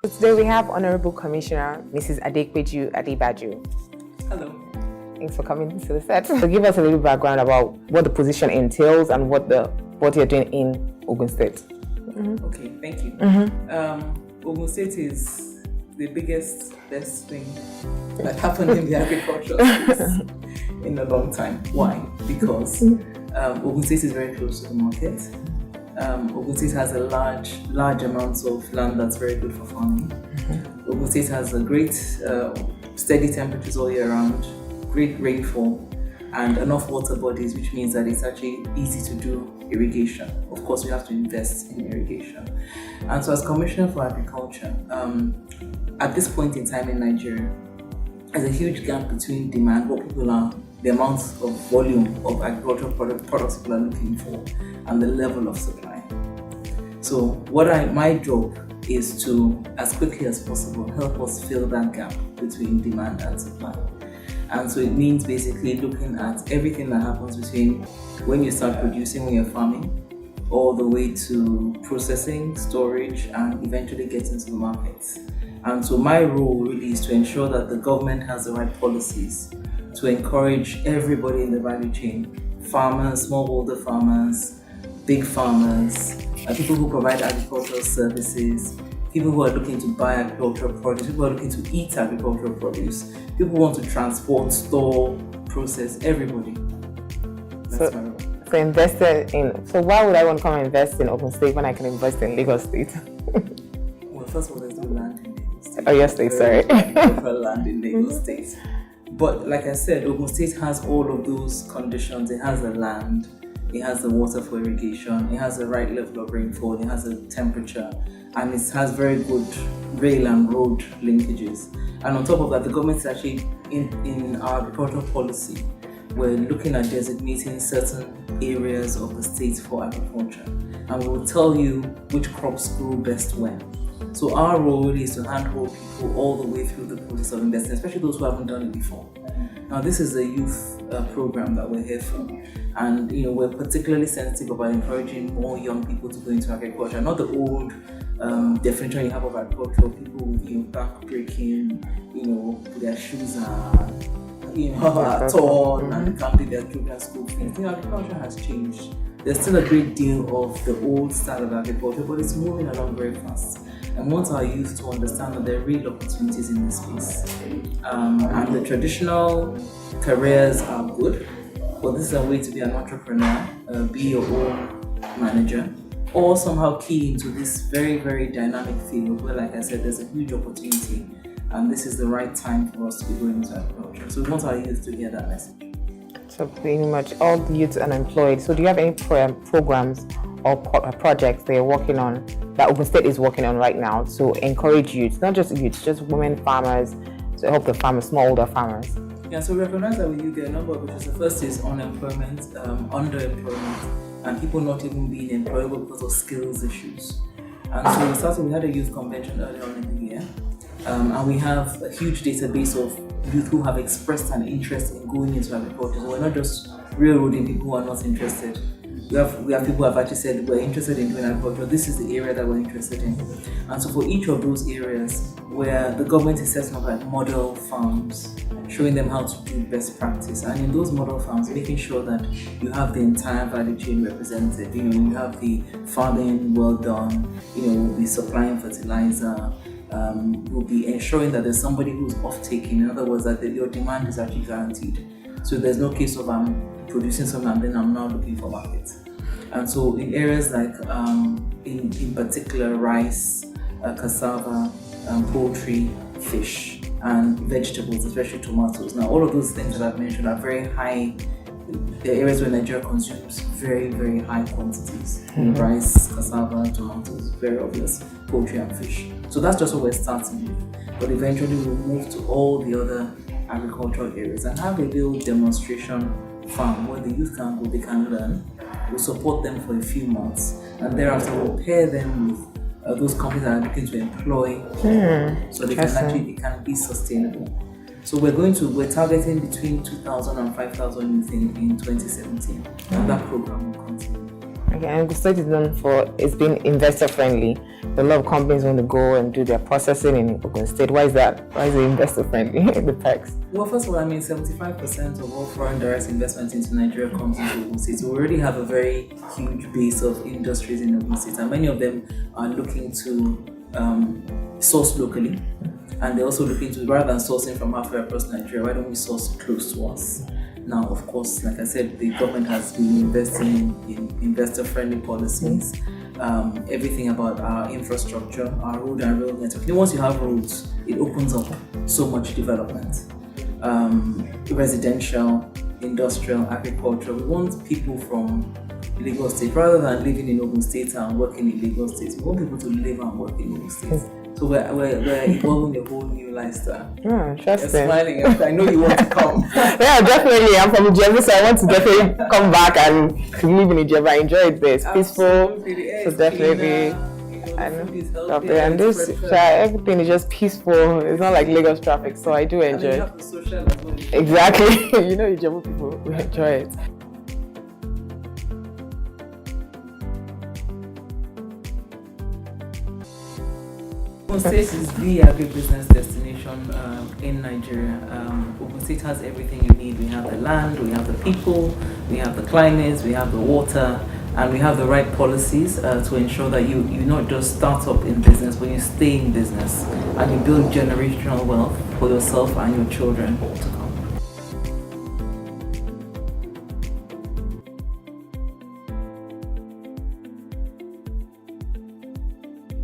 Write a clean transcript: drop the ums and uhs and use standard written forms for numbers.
So today we have Honorable Commissioner Mrs Adepeju Adebajo. Hello. Thanks for coming to the set. So give us a little background about what the position entails and what you're doing in Ogun State. Mm-hmm. Okay, thank you. Ogun State is the best thing that happened in the agriculture space in a long time. Why? Because Ogun State is very close to the market. Ogun State has a large amounts of land that's very good for farming. Ogun State has a great steady temperatures all year round, great rainfall, and enough water bodies, which means that it's actually easy to do irrigation. Of course, we have to invest in irrigation. And so as Commissioner for Agriculture, at this point in time in Nigeria, there's a huge gap between demand, the amount of volume of agricultural products people are looking for, and the level of supply. So my job is to, as quickly as possible, help us fill that gap between demand and supply. And so it means basically looking at everything that happens between when you start producing, when you're farming, all the way to processing, storage, and eventually getting to the markets. And so my role really is to ensure that the government has the right policies to encourage everybody in the value chain, farmers, smallholder farmers, big farmers, people who provide agricultural services, people who are looking to buy agricultural produce, people who are looking to eat agricultural produce, people who want to transport, store, process, everybody. That's my role. So why would I want to come and invest in Ogun State when I can invest in Lagos State? Well, first of all, there's no land in Lagos State. Oh, yes, State, sorry. Land in Lagos State. But like I said, Ogun State has all of those conditions. It has the land, it has the water for irrigation, it has the right level of rainfall, it has the temperature, and it has very good rail and road linkages. And on top of that, the government is actually in our agricultural policy, we're looking at designating certain areas of the state for agriculture, and we'll tell you which crops grow best when. So our role really is to handhold people all the way through the process of investing, especially those who haven't done it before. Now, this is a youth program that we're here for, and we're particularly sensitive about encouraging more young people to go into agriculture, not the old definition you have of agriculture, people with back breaking, their shoes are torn and they can't pay their children's school fees. Agriculture has changed. There's still a great deal of the old style of agriculture, but it's moving along very fast. And want our youth to understand that there are real opportunities in this space. And the traditional careers are good, but this is a way to be an entrepreneur, be your own manager, or somehow key into this very, very dynamic field where, like I said, there's a huge opportunity, and this is the right time for us to be going into agriculture. So we want our youth to hear that message. So pretty much all the youths unemployed. So do you have any programs or projects they're working on, that Ogun State is working on right now, to encourage youth, not just youth, just women farmers, to help the farmers, smallholder farmers? Yeah, so we recognize that with you there are a number of issues. The first is unemployment, underemployment, and people not even being employable because of skills issues. And so we had a youth convention earlier on in the year, and we have a huge database of youth who have expressed an interest in going into agriculture. So we're not just railroading people who are not interested. We have people who have actually said we're interested in doing agriculture. This is the area that we're interested in. And so for each of those areas where the government is setting up like model farms, showing them how to do best practice. And in those model farms, making sure that you have the entire value chain represented. You have the farming well done, we'll be supplying fertilizer, we'll be ensuring that there's somebody who's off-taking. In other words, that your demand is actually guaranteed. So there's no case of producing something and then I'm now looking for markets. And so in areas like, in particular, rice, cassava, poultry, fish, and vegetables, especially tomatoes. Now, all of those things that I've mentioned are very high. They're areas where Nigeria consumes very, very high quantities. Rice, cassava, tomatoes, very obvious, poultry and fish. So that's just what we're starting with. But eventually we'll move to all the other agricultural areas and have a little demonstration farm where the youth can go, they can learn. We'll support them for a few months, and thereafter we'll pair them with those companies that are looking to employ, so they can be sustainable. So we're targeting between 2,000 and 5,000 youth in 2017, and that program will continue. Again, the state is known for it's being investor friendly. A lot of companies want to go and do their processing in Ogun State. Why is that? Why is it investor friendly? The tax. Well, first of all, 75% of all foreign direct investment into Nigeria comes into Ogun State. So we already have a very huge base of industries in Ogun State, and many of them are looking to source locally. And they're also looking to, rather than sourcing from halfway across Nigeria, why don't we source close to us? Now, of course, like I said, the government has been investing in investor-friendly policies, everything about our infrastructure, our road and rail network. Once you have roads, it opens up so much development. Residential, industrial, agriculture. We want people from Lagos State, rather than living in Ogun State and working in Lagos State, we want people to live and work in Ogun State. So we're evolving a whole new lifestyle. Oh, interesting. You're smiling. I know you want to come. Yeah, definitely. I'm from Ijebu, so I want to definitely come back and live in Ijebu. I enjoy it there. It's peaceful. So definitely. And this everything is just peaceful. It's not like Lagos traffic, so I do enjoy it. The social as well. Exactly. Ijebu people, we enjoy it. Ogun State is the agribusiness destination in Nigeria. Ogun State has everything you need. We have the land, we have the people, we have the climate, we have the water, and we have the right policies to ensure that you not just start up in business, but you stay in business and you build generational wealth for yourself and your children to come.